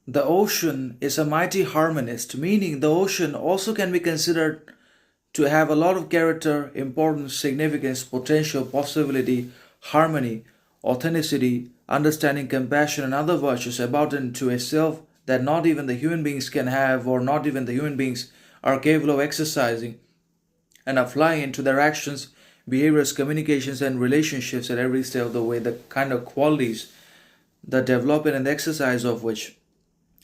The ocean is a mighty harmonist, meaning the ocean also can be considered to have a lot of character, importance, significance, potential, possibility, harmony, authenticity, understanding, compassion, and other virtues about into itself that not even the human beings can have, or not even the human beings are capable of exercising and applying into their actions, behaviors, communications, and relationships at every step of the way. The kind of qualities, the development and the exercise of which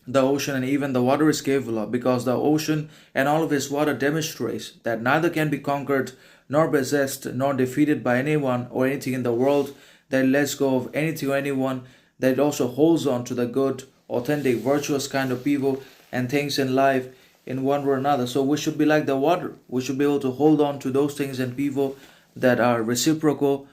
the ocean and even the water is capable of, because the ocean and all of its water demonstrates that neither can be conquered nor possessed nor defeated by anyone or anything in the world, that it lets go of anything or anyone, that it also holds on to the good, authentic, virtuous kind of people and things in life in one way or another. So we should be like the water. We should be able to hold on to those things and people that are reciprocal,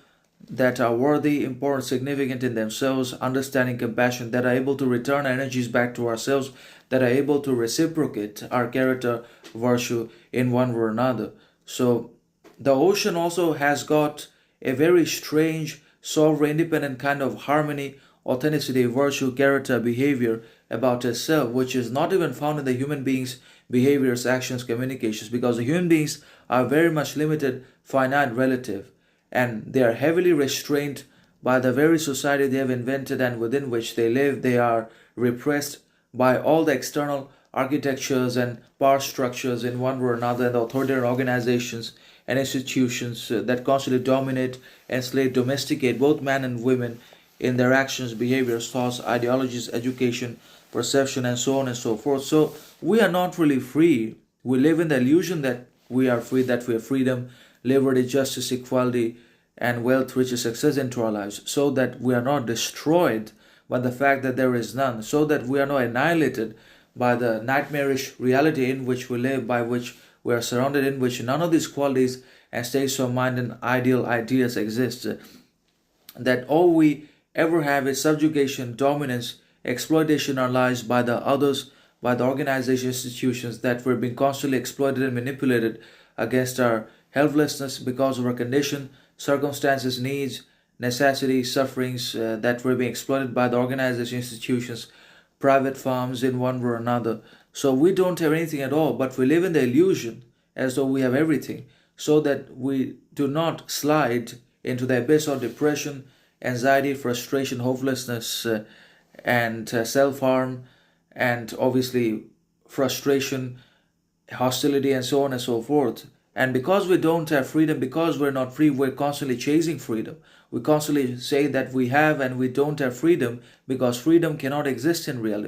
that are worthy, important, significant in themselves, understanding, compassion, that are able to return energies back to ourselves, that are able to reciprocate our character, virtue in one way or another. So the ocean also has got a very strange, sovereign, independent kind of harmony, authenticity, virtue, character, behavior about itself, which is not even found in the human beings' behaviors, actions, communications, because the human beings are very much limited, finite, relative, and they are heavily restrained by the very society they have invented and within which they live. They are repressed by all the external architectures and power structures in one way or another, and the authoritarian organizations and institutions that constantly dominate, enslave, domesticate both men and women in their actions, behaviors, thoughts, ideologies, education, perception, and so on and so forth. So we are not really free. We live in the illusion that we are free, that we have freedom, liberty, justice, equality, and wealth, riches, success into our lives, so that we are not destroyed by the fact that there is none, so that we are not annihilated by the nightmarish reality in which we live, by which we are surrounded, in which none of these qualities and states of mind and ideal ideas exist. That all we ever have is subjugation, dominance, exploitation in our lives by the others, by the organization institutions, that we're being constantly exploited and manipulated against our helplessness because of our condition, circumstances, needs, necessities, sufferings, that we're being exploited by the organization institutions, private farms in one way or another. So we don't have anything at all, but we live in the illusion as though we have everything, so that we do not slide into the abyss of depression, anxiety, frustration, hopelessness, and self harm, and obviously frustration, hostility, and so on and so forth. And because we don't have freedom, because we're not free, we're constantly chasing freedom. We constantly say that we have and we don't have freedom, because freedom cannot exist in reality.